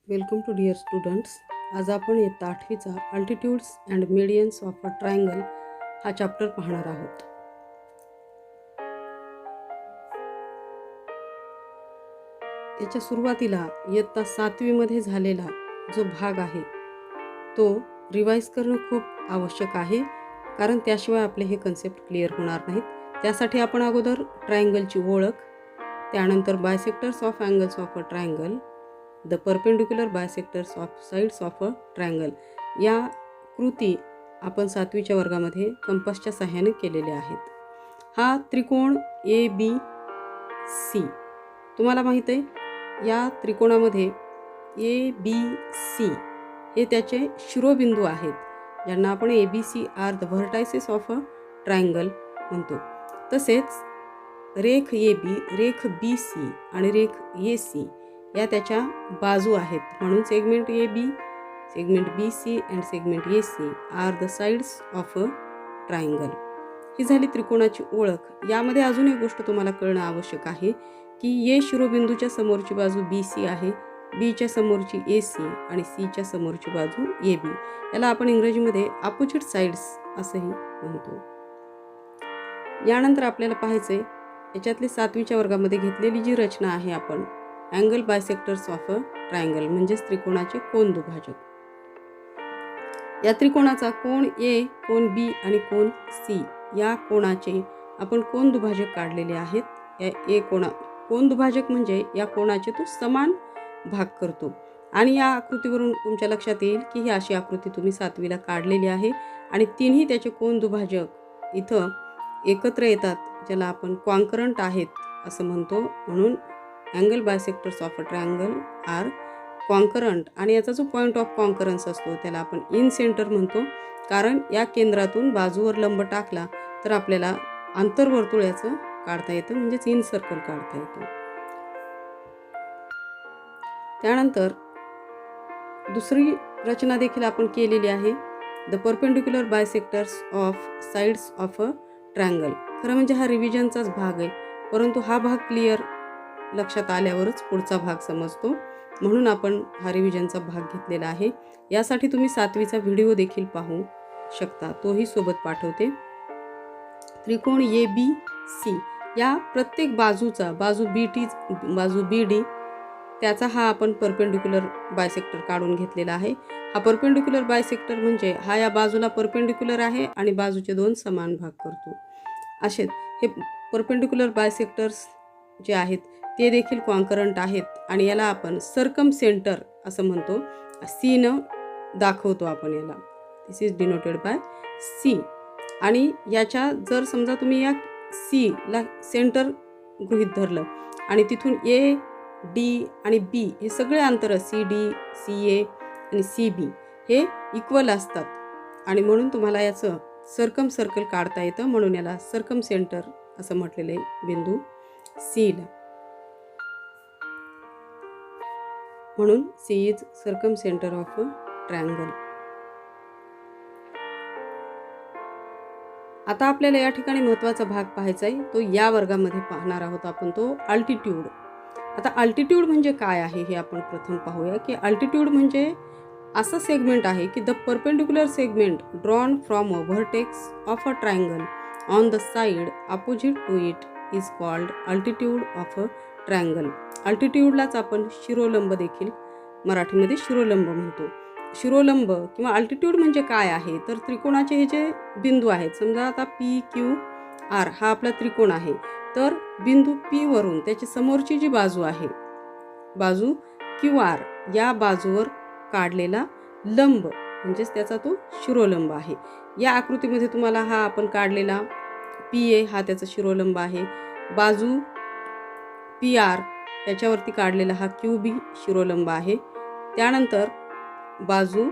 Welcome to dear students. आज आपण इयत्ता 8वीचा altitudes and medians of a triangle हा चॅप्टर पाहणार आहोत. याच्या सुरुवातीला इयत्ता 7वीमध्ये झालेला जो भाग आहे तो रिवाईज करणं खूप आवश्यक आहे, कारण त्याशिवाय आपले हे कन्सेप्ट क्लिअर होणार नाहीत. त्यासाठी आपण अगोदर ट्रायंगलची ओळख, त्यानंतर bisectors of angles of a triangle, the perpendicular bisectors of sides of a triangle या कृती आपण 7वीच्या वर्गामध्ये कंपासच्या सहाय्याने केलेल्या आहेत. हा त्रिकोण ABC तुम्हाला माहीत आहे, या त्रिकोणामध्ये ABC हे त्याचे शिरोबिंदू आहेत, ज्यांना आपण ABC are the vertices of a triangle म्हणतो. तसेच रेख AB, रेख BC आणि रेख AC या त्याच्या बाजू आहेत, म्हणून segment AB, segment BC and segment AC are the sides of a triangle. ही झाली त्रिकोणाची ओळख. यामध्ये अजून एक गोष्ट तुम्हाला कळणं आवश्यक आहे की A शिरोबिंदूच्या समोरची बाजू BC आहे, Bच्या समोरची AC आणि Cच्या समोरची बाजू AB. याला आपण इंग्रजीमध्ये अपोजिट साइड्स असंही म्हणतो. यानंतर आपल्याला पाहायचंय याच्यातली 7वीच्या वर्गामध्ये घेतलेली जी रचना आहे आपण angle bisectors of a triangle म्हणजेच त्रिकोणाचे कोन दुभाजक. या त्रिकोणाचा कोन A, कोन B आणि कोन C या कोणाचे आपण कोन दुभाजक काढलेले आहेत. या कोन दुभाजक म्हणजे या कोणाचे तो समान भाग करतो. आणि या आकृतीवरून तुमच्या लक्षात येईल की ही अशी आकृती तुम्ही 7वीला काढलेली आहे आणि तिन्ही त्याचे कोन दुभाजक इथं एकत्र येतात, ज्याला आपण कॉन्करंट आहेत असं म्हणतो. म्हणून angle bisectors of a triangle are concurrent. आणि याचा जो पॉईंट ऑफ कॉन्करन्स असतो त्याला आपण इन सेंटर म्हणतो, कारण या केंद्रातून बाजूवर लंब टाकला तर आपल्याला आंतरवर्तुळाचं काढता येतं, म्हणजेच इन सर्कल काढता येतं. त्यानंतर दुसरी रचना देखील आपण केलेली आहे, the perpendicular bisectors of sides of a triangle. खरं म्हणजे हा रिव्हिजनचाच भाग आहे, परंतु हा भाग क्लिअर लक्षात आल्यावरच पुढचा भाग समजतो, म्हणून आपण हा रिव्हिजनचा भाग घेतलेला आहे. यासाठी तुम्ही 7वीचा व्हिडिओ देखील पाहू शकता, तोही सोबत पाठवते. त्रिकोण ABC या प्रत्येक बाजूचा, बाजू BD त्याचा हा आपण परपेंडिक्युलर बायसेक्टर काढून घेतलेला आहे. हा परपेंडिक्युलर बायसेक्टर म्हणजे हा या बाजूला परपेंडिक्युलर आहे आणि बाजूचे दोन समान भाग करतो. असे हे परपेंडिक्युलर बायसेक्टर्स जे आहेत ते देखील कॉन्करंट आहेत आणि याला आपण सर्कम सेंटर असं म्हणतो. C न दाखवतो आपण याला. दिस इज डिनोटेड बाय C. आणि याच्या जर समजा तुम्ही या C ला सेंटर गृहीत धरलं आणि तिथून A, D आणि B हे सगळे अंतर CD, CA आणि CB हे इक्वल असतात आणि म्हणून तुम्हाला याचं सर्कम सर्कल काढता येतं, म्हणून याला सर्कम सेंटर असं म्हटलेलं आहे बिंदू C ला. म्हणून C is circum centre of a triangle. आता आपल्याला या ठिकाणी महत्त्वाचा भाग पाहायचा आहे, तो या वर्गामध्ये पाहणार आहोत आपण, तो अल्टिट्यूड. आता अल्टिट्यूड म्हणजे काय आहे हे आपण प्रथम पाहूया. की अल्टिट्यूड म्हणजे असं सेगमेंट आहे की the perpendicular segment drawn from a vertex of a triangle on the side opposite to it is called altitude of a triangle. अल्टिट्यूडलाच आपण शिरोलंब देखील मराठीमध्ये शिरोलंब म्हणतो. शिरोलंब किंवा अल्टिट्यूड म्हणजे काय आहे, तर त्रिकोणाचे हे जे बिंदू आहेत, समजा आता PQR हा आपला त्रिकोण आहे, तर बिंदू P वरून त्याची समोरची जी बाजू आहे, बाजू QR या बाजूवर काढलेला लंब म्हणजेच त्याचा तो शिरोलंब आहे. या आकृतीमध्ये तुम्हाला हा आपण काढलेला PA हा त्याचा शिरोलंब आहे, बाजू PR त्याच्यावरती काढलेला हा QB शिरोलंब आहे, त्यानंतर बाजू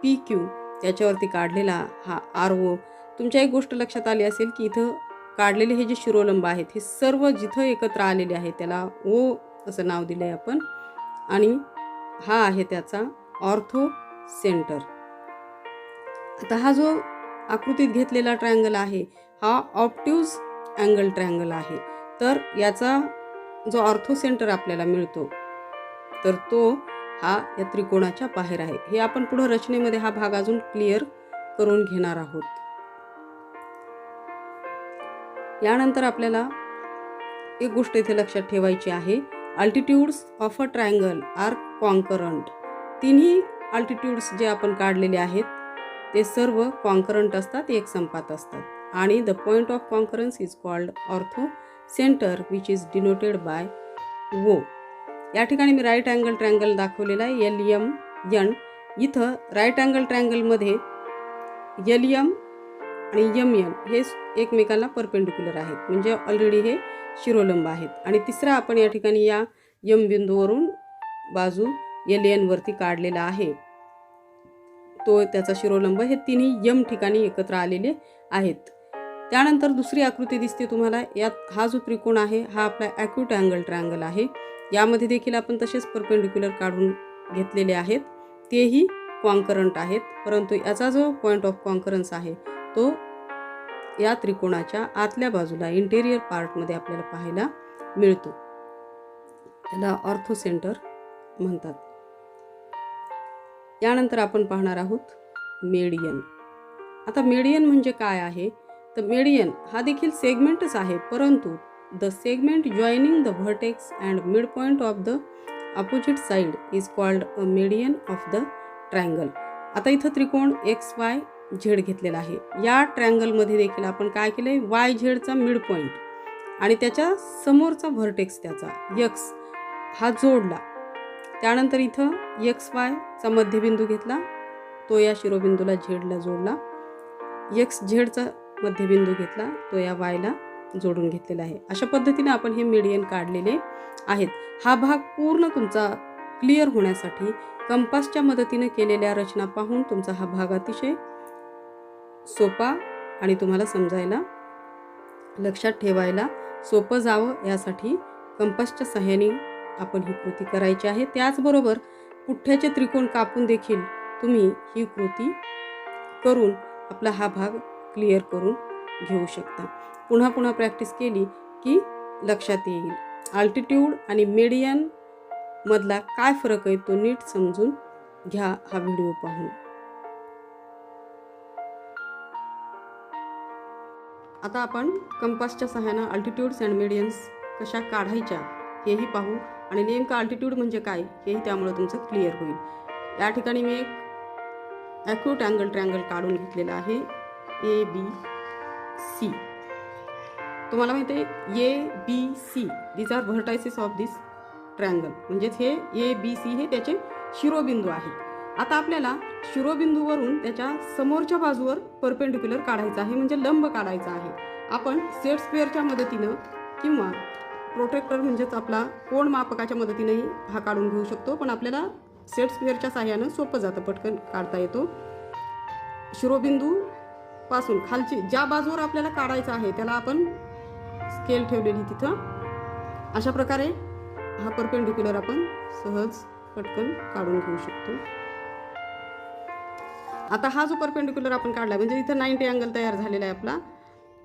PQ त्याच्यावरती काढलेला हा RO. तुमच्या एक गोष्ट लक्षात आली असेल की इथं काढलेले हे जे शिरोलंब आहेत हे सर्व जिथं एकत्र आलेले आहेत त्याला O असं नाव दिलं आहे आपण, आणि हा आहे त्याचा ऑर्थो सेंटर. आता हा जो आकृतीत घेतलेला ट्रायंगल आहे हा ऑब्ट्यूज अँगल ट्रायंगल आहे. तर याचा जो ऑर्थो सेंटर आपल्याला मिळतो तर तो हा या त्रिकोणाच्या बाहेर आहे. हे आपण पुढे रचनेमध्ये हा भाग अजून क्लिअर करून घेणार आहोत. यानंतर आपल्याला एक गोष्ट इथे लक्षात ठेवायची आहे, altitudes of a triangle are concurrent. तिन्ही अल्टिट्यूड्स जे आपण काढलेले आहेत ते सर्व कॉन्करंट असतात, एक संपात असतात. आणि the point of concurrence is called ortho centre which is denoted by वो. या ठिकाणी मी राईट अँगल ट्रायंगल दाखवलेला आहे, LMN. इथं राईट अँगल ट्रायंगलमध्ये LM आणि MN हे एकमेकांना परपेंडिक्युलर आहेत, म्हणजे ऑलरेडी हे शिरोलंब आहेत. आणि तिसरा आपण या ठिकाणी या M बिंदूवरून बाजू LN वरती काढलेला आहे, तो त्याचा शिरोलंब. हे तिन्ही M ठिकाणी एकत्र आलेले आहेत. त्यानंतर दुसरी आकृती दिसते तुम्हाला. यात हा जो त्रिकोण आहे हा आपला ॲक्यूट अँगल ट्रायंगल आहे. यामध्ये देखील आपण तसेच परपेंडिक्युलर काढून घेतलेले आहेत, तेही कॉन्करंट आहेत. परंतु याचा जो पॉइंट ऑफ कॉन्करन्स आहे तो या त्रिकोणाच्या आतल्या बाजूला इंटेरियर पार्टमध्ये आपल्याला पाहायला मिळतो. याला ऑर्थो सेंटर म्हणतात. यानंतर आपण पाहणार आहोत मेडियन. आता मेडियन म्हणजे काय आहे, तर मेडियन हा देखील सेगमेंटच आहे, परंतु the segment joining the vertex and mid point of the opposite side is called a median of the triangle. आता इथं त्रिकोण XYZ घेतलेला आहे. या ट्रायंगलमध्ये देखील आपण काय केलं आहे, YZचा मिड पॉइंट आणि त्याच्या समोरचा व्हर्टेक्स त्याचा X हा जोडला. त्यानंतर इथं XYचा मध्यबिंदू घेतला, तो या शिरोबिंदूला झेडला जोडला. XZचा मध्यबिंदू घेतला, तो या Yला जोडून घेतलेला आहे. अशा पद्धतीने आपण हे मीडियन काढलेले आहेत. हा भाग पूर्ण तुमचा क्लिअर होण्यासाठी कंपासच्या मदतीने केलेल्या रचना पाहून तुमचा हा भाग अतिशय सोपा आणि तुम्हाला समजायला, लक्षात ठेवायला सोपं जावं यासाठी कंपासच्या सहाय्याने आपण ही कृती करायची आहे. त्याचबरोबर पुठ्ठ्याचे त्रिकोण कापून देखील तुम्ही ही कृती करून आपला हा भाग क्लिअर करून घेऊ शकता. पुन्हा पुन्हा प्रॅक्टिस केली की लक्षात येईल. अल्टिट्यूड आणि मेडियन मधला काय फरक आहे तो नीट समजून घ्या हा व्हिडिओ पाहून. आता आपण कंपासच्या सहाय्याने अल्टिट्यूड्स अँड मेडियन्स कशा काढायच्या हेही पाहू आणि नेमका अल्टिट्यूड म्हणजे काय हेही त्यामुळे तुमचं क्लिअर होईल. या ठिकाणी मी एक ॲक्यूट अँगल ट्रायंगल काढून घेतलेला आहे, ABC. तुम्हाला माहिती आहे ABC these are vertices of this triangle, म्हणजेच हे ABC हे त्याचे शिरोबिंदू आहेत. आता आपल्याला शिरोबिंदूवरून त्याच्या समोरच्या बाजूवर परपेंडिक्युलर काढायचं आहे, म्हणजे लंब काढायचा आहे. आपण सेट स्क्वेअरच्या मदतीनं किंवा प्रोट्रॅक्टर म्हणजेच आपला कोण मापकाच्या मदतीनेही हा काढून घेऊ शकतो, पण आपल्याला सेट स्क्वेअरच्या साह्यानं सोपं जातं, पटकन काढता येतो. शिरोबिंदू पासून खालची ज्या बाजूवर आपल्याला काढायचं आहे त्याला आपण स्केल ठेवलेली तिथं अशा प्रकारे हा परपेंडिक्युलर आपण सहज पटकन काढून घेऊ शकतो. आता हा जो परपेंडिक्युलर आपण काढला म्हणजे इथं 90 अँगल तयार झालेला आहे आपला.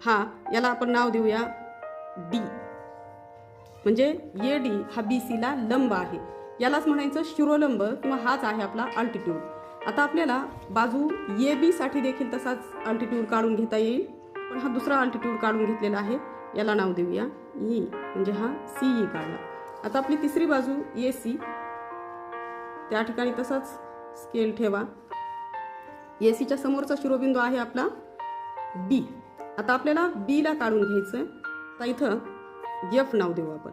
हा याला आपण नाव देऊया D, म्हणजे AD हा BCला लंब आहे. यालाच म्हणायचं शिरोलंब किंवा हाच आहे आपला अल्टिट्यूड. आता आपल्याला बाजू AB साठी देखील तसाच अल्टिट्यूड काढून घेता येईल, पण हा दुसरा अल्टिट्यूड काढून घेतलेला आहे, याला नाव देऊया E, म्हणजे हा CE काढला. आता आपली तिसरी बाजू AC, त्या ठिकाणी तसाच स्केल ठेवा. ACच्या समोरचा शिरोबिंदू आहे आपला B. आता आपल्याला Bला काढून घ्यायचं, तर इथं F नाव देऊ आपण.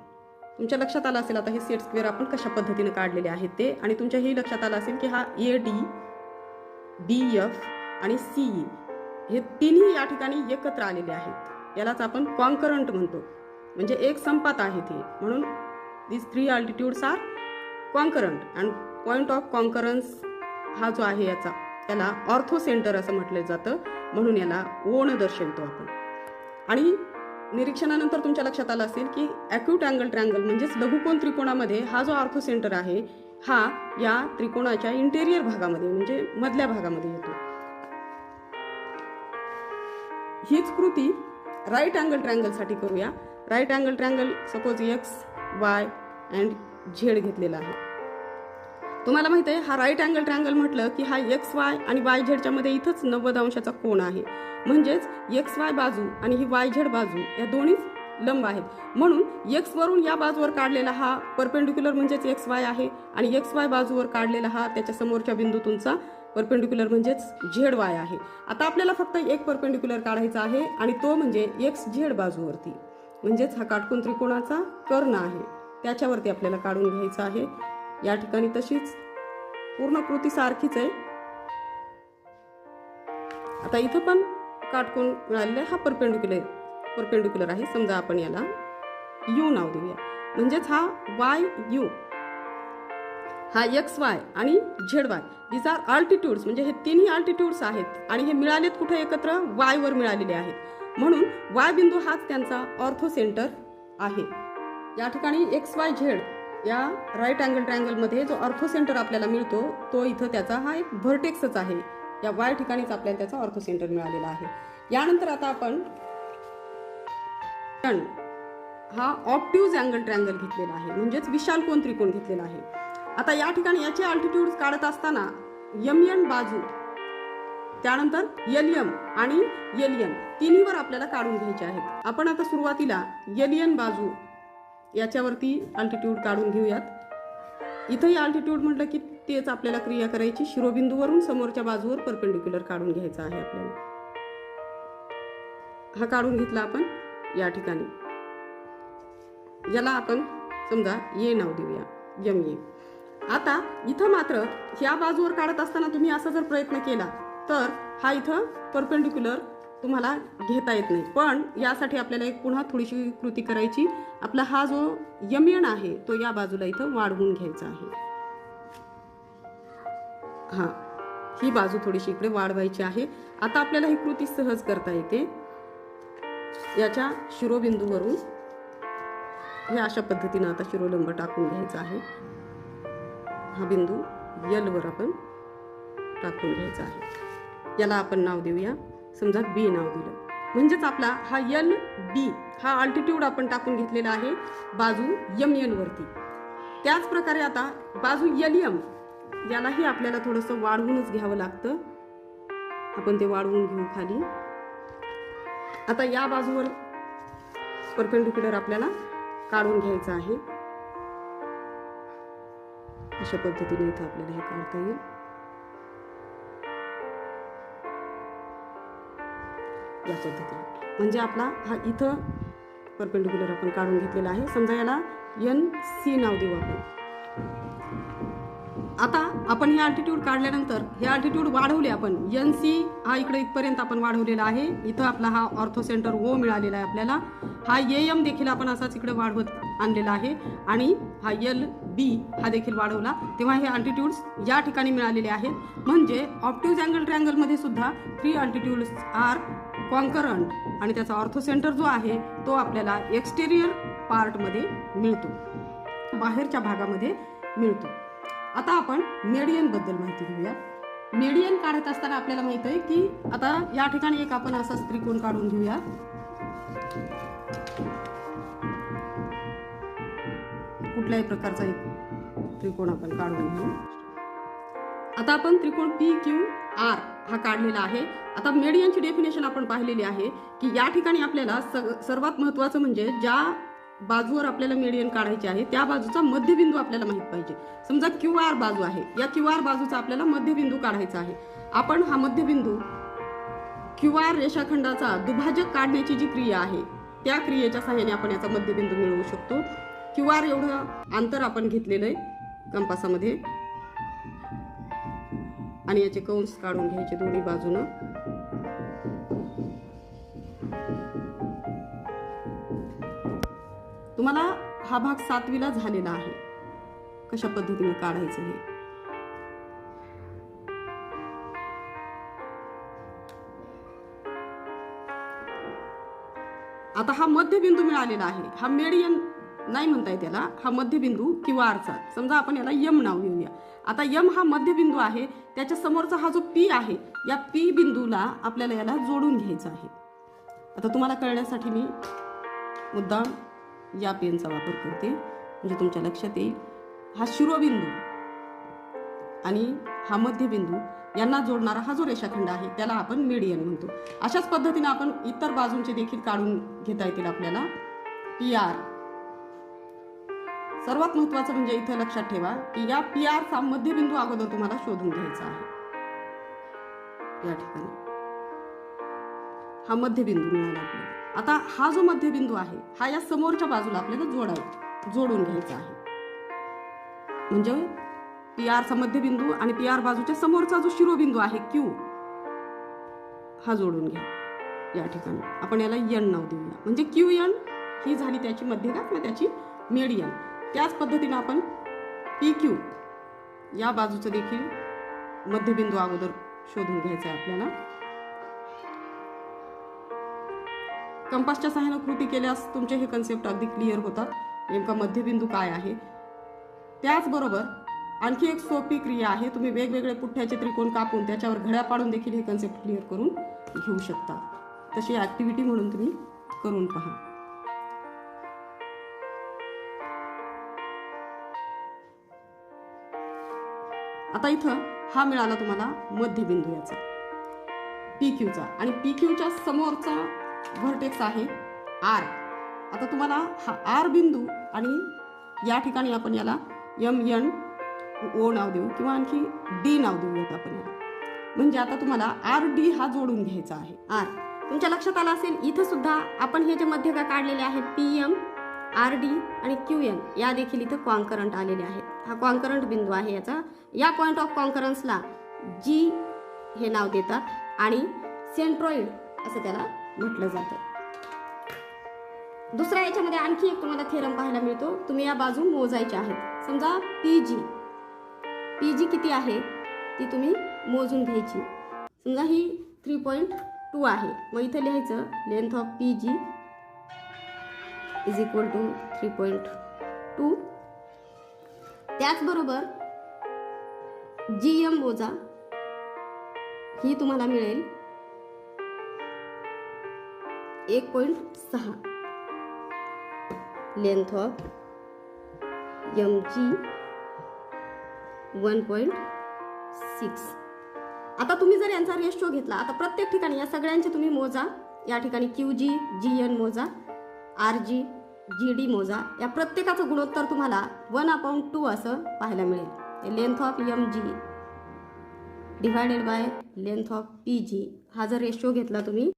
तुमच्या लक्षात आलं असेल आता हे सेट स्क्वेअर आपण कशा पद्धतीने काढलेले आहेत ते, आणि तुमच्या हेही लक्षात आलं असेल की हा AD, BF आणि CE हे तिन्ही या ठिकाणी एकत्र आलेले आहेत. यालाच आपण कॉन्करंट म्हणतो, म्हणजे एक संपात आहे ते. म्हणून these three altitudes are concurrent and point of concurrence हा जो आहे याला ऑर्थो सेंटर असं म्हटलं जातं, म्हणून याला ओण दर्शवतो आपण. आणि निरीक्षणानंतर तुमच्या लक्षात आलं असेल की ॲक्यूट अँगल ट्रायंगल म्हणजेच लघुकोन त्रिकोणामध्ये हा जो ऑर्थो सेंटर आहे हा या त्रिकोणाच्या इंटेरियर भागामध्ये म्हणजे मधल्या भागामध्ये येतो. हीच कृती राईट अँगल ट्रायंगलसाठी करूया. Right angle triangle suppose X, Y and Z घेतलेला आहे. तुम्हाला माहिती आहे हा राईट अँगल ट्रायंगल म्हटलं की हा एक्स वाय आणि वाय झेडच्या मध्ये इथंच 90 अंशाचा कोन आहे. म्हणजेच एक्स वाय बाजू आणि ही वाय झेड बाजू या दोन्हीच लंब आहेत. म्हणून एक्स वरून या बाजूवर काढलेला हा परपेंडिक्युलर म्हणजेच एक्स वाय आहे आणि एक्स वाय बाजूवर काढलेला हा त्याच्या समोरच्या बिंदूतूनचा परपेंडिक्युलर म्हणजेच झेड वाय आहे. आता आपल्याला फक्त एक परपेंडिक्युलर काढायचा आहे आणि तो म्हणजे एक्स झेड बाजूवरती, म्हणजेच हा काटकोन त्रिकोणाचा कर्ण आहे त्याच्यावरती आपल्याला काढून घ्यायचा आहे. या ठिकाणी तशीच पूर्ण कृती सारखीच आहे. आता इथं पण काटकोन मिळालेला आहे, हा परपेंडिक्युलर आहे. समजा आपण याला यू नाव देऊया, म्हणजेच हा वाय यू, हा एक्स वाय आणि Z Y these are altitudes, म्हणजे हे तिन्ही अल्टिट्यूड्स आहेत आणि हे मिळालेत कुठे एकत्र वाय वर मिळालेले आहेत. म्हणून वाय बिंदू हाच त्यांचा ऑर्थो सेंटर आहे. या ठिकाणी एक्स वाय झेड या राईट अँगल ट्रायंगल मध्ये जो ऑर्थो सेंटर आपल्याला मिळतो तो इथं त्याचा हा एक व्हर्टेक्सच आहे. या वाय ठिकाणीच आपल्याला त्याचा ऑर्थो सेंटर मिळालेला आहे. यानंतर आता आपण हा ऑब्ट्यूज अँगल ट्रायंगल घेतलेला आहे, म्हणजेच विशाल कोन त्रिकोण घेतलेला आहे. आता या ठिकाणी याचे अल्टिट्यूड काढत असताना एन बाजू, त्यानंतर एम आणि एन तिन्हीवर आपल्याला काढून घ्यायचे आहेत. आपण आता सुरुवातीला एन बाजू याच्यावरती अल्टिट्यूड काढून घेऊयात. इथंही अल्टिट्यूड म्हटलं की तेच आपल्याला क्रिया करायची. शिरोबिंदूवरून समोरच्या बाजूवर परपेंडिक्युलर काढून घ्यायचा आहे आपल्याला. हा काढून घेतला आपण या ठिकाणी. याला आपण समजा ए नाव देऊया, एम ए. आता इथं मात्र ह्या बाजूवर काढत असताना तुम्ही असा जर प्रयत्न केला तर हा इथं परपेंडिक्युलर तुम्हाला घेता येत नाही. पण यासाठी आपल्याला एक पुन्हा थोडीशी कृती करायची. आपला हा जो एन आहे तो या बाजूला इथं वाढवून घ्यायचा आहे. हा, ही बाजू थोडीशी इकडे वाढवायची आहे. आता आपल्याला ही कृती सहज करता येते. याच्या शिरोबिंदूवरून हे अशा पद्धतीने आता शिरोलंब टाकून घ्यायचा आहे. हा बिंदू यल वर आपण टाकून घ्यायचा आहे. याला आपण नाव देऊया, समजा बी नाव दिलं. म्हणजेच आपला हा एल बी हा अल्टिट्यूड आपण टाकून घेतलेला आहे बाजू एन वरती. त्याच प्रकारे आता बाजू एम यालाही आपल्याला थोडंसं वाढवूनच घ्यावं लागतं. आपण ते वाढवून घेऊ खाली. आता या बाजूवर परपेंडिक्युलर आपल्याला काढून घ्यायचं आहे. अशा पद्धतीने इथं आपल्याला हे काढता येईल. या पद्धतीने म्हणजे आपला हा इथं परपेंडिक्युलर आपण काढून घेतलेला आहे. समजा याला एन सी नाव देऊ आपण. आता आपण हे अल्टिट्यूड काढल्यानंतर हे अल्टिट्यूड वाढवले आपण. एन सी हा इकडे इथपर्यंत आपण वाढवलेला आहे. इथं आपला हा ऑर्थो सेंटर ओ मिळालेला आहे आपल्याला. हा एम देखील आपण असाच इकडे वाढवत आणलेला आहे आणि हा एल बी हा देखील वाढवला. तेव्हा हे अल्टिट्यूड्स या ठिकाणी मिळालेले आहेत. म्हणजे ऑब्ट्यूज अँगल ट्रायंगल मध्ये सुद्धा 3 अल्टिट्यूड्स आर कॉन्करंट आणि त्याचा ऑर्थो सेंटर जो आहे तो आपल्याला एक्सटेरियर पार्ट मध्ये मिळतो, बाहेरच्या भागामध्ये मिळतो. आता आपण मेडियन बद्दल माहिती घेऊया. मेडियन काढत असताना आपल्याला माहित आहे की आता या ठिकाणी एक आपण असाच त्रिकोण काढून घेऊया. कुठल्याही प्रकारचा एक त्रिकोण आपण काढून घेऊ. आता आपण त्रिकोण पी क्यू आर हा काढलेला आहे. आता मेडियनची डेफिनेशन आपण पाहिलेली आहे की या ठिकाणी आपल्याला सर्वात महत्त्वाचं म्हणजे ज्या बाजूवर आपल्याला मेडियन काढायचे आहे त्या बाजूचा मध्यबिंदू आपल्याला माहित पाहिजे. समजा क्यू आर बाजू आहे, या क्यू आर बाजूचा आपल्याला मध्यबिंदू काढायचा आहे. आपण हा मध्यबिंदू क्यू आर रेषाखंडाचा दुभाजक काढण्याची जी क्रिया आहे त्या क्रियेच्या सहाय्याने आपण याचा मध्यबिंदू मिळवू शकतो. क्यू आर एवढं अंतर आपण घेतलेलं आहे कंपासामध्ये आणि याचे कंस काढून घ्यायचे दोन्ही बाजूनं. तुम्हाला हा भाग 7वीला झालेला आहे कशा पद्धतीने काढायचं हे. आता हा मध्यबिंदू मिळालेला आहे. हा मेडियन नाही म्हणता येत त्याला, हा मध्यबिंदू किंवा आरचा. समजा आपण याला यम नाव घेऊया. आता यम हा मध्यबिंदू आहे, त्याच्या समोरचा हा जो पी आहे या पी बिंदूला आपल्याला याला जोडून घ्यायचं आहे. आता तुम्हाला कळण्यासाठी मी मुद्दाम या पेनचा वापर करते म्हणजे तुमच्या लक्षात येईल. हा शिरोबिंदू आणि हा मध्यबिंदू यांना जोडणारा हा जो रेषाखंड आहे त्याला आपण मेडियन म्हणतो. अशाच पद्धतीने आपण इतर बाजूंचे देखील काढून घेता येतील आपल्याला. PR सर्वात महत्त्वाचं म्हणजे इथं लक्षात ठेवा की या PR चा मध्यबिंदू अगोदर तुम्हाला शोधून घ्यायचा आहे. या ठिकाणी हा मध्यबिंदू मिळाला आपल्याला. आता हा जो मध्यबिंदू आहे हा या समोरच्या बाजूला आपल्याला जोडून घ्यायचा आहे. म्हणजे PR चा मध्यबिंदू आणि PR बाजूच्या समोरचा जो शिरोबिंदू आहे Q हा जोडून घ्या. या ठिकाणी आपण याला N नाव देऊया. म्हणजे QN ही झाली त्याची मध्यगात व त्याची मेडियन. त्याच पद्धतीने आपण PQ या बाजूचं देखील मध्यबिंदू अगोदर शोधून घ्यायचा आहे आपल्याला. कंपासच्या सहाय्याने कृती केल्यास तुमचे हे कन्सेप्ट अगदी क्लिअर होतात, नेमका मध्यबिंदू काय आहे. त्याचबरोबर आणखी एक सोपी क्रिया आहे. तुम्ही वेगवेगळे पुठ्ठ्याचे त्रिकोण कापून त्याच्यावर घड्या पाडून देखील हे कन्सेप्ट क्लिअर करून घेऊ शकता. तशी ॲक्टिव्हिटी म्हणून तुम्ही करून पहा. आता इथं हा मिळाला तुम्हाला मध्यबिंदू याचा PQचा आणि PQच्या समोरचा व्हर्टेक्स आहे R. आता तुम्हाला हा R बिंदू आणि या ठिकाणी आपण याला MNO नाव देऊ किंवा आणखी D नाव देऊयात आपण याला. म्हणजे आता तुम्हाला RD हा जोडून घ्यायचा आहे. R तुमच्या लक्षात आला असेल इथं सुद्धा आपण हे जे मध्यगा काढलेले आहेत PM, RD आणि QN या देखील इथं कॉन्करंट आलेले आहेत. हा कॉन्करंट बिंदू आहे याचा. या पॉइंट ऑफ कॉन्करन्सला G हे नाव देतात आणि सेंट्रॉइड असं त्याला म्हटलं जातं. दुसऱ्या याच्यामध्ये आणखी एक तुम्हाला थेरम पाहायला मिळतो. तुम्ही या बाजू मोजायच्या आहेत. समजा PG किती आहे ती तुम्ही मोजून घ्यायची. समजा ही 3.2 आहे. मग इथं लिहायचं length of PG is equal to 3.2. त्याचबरोबर GM मोजा, ही तुम्हाला मिळेल 1.6. Length of MG 1.6. आता तुम्ही जर यांचा रेशो घेतला, आता प्रत्येक ठिकाणी या सगळ्यांचे तुम्ही मोजा. या ठिकाणी QG GN मोजा, RG GD मोजा. या प्रत्येकाचं गुणोत्तर तुम्हाला 1/2 असं पाहायला मिळेल. Length of MG divided by length of PG हा जर रेशो घेतला तुम्ही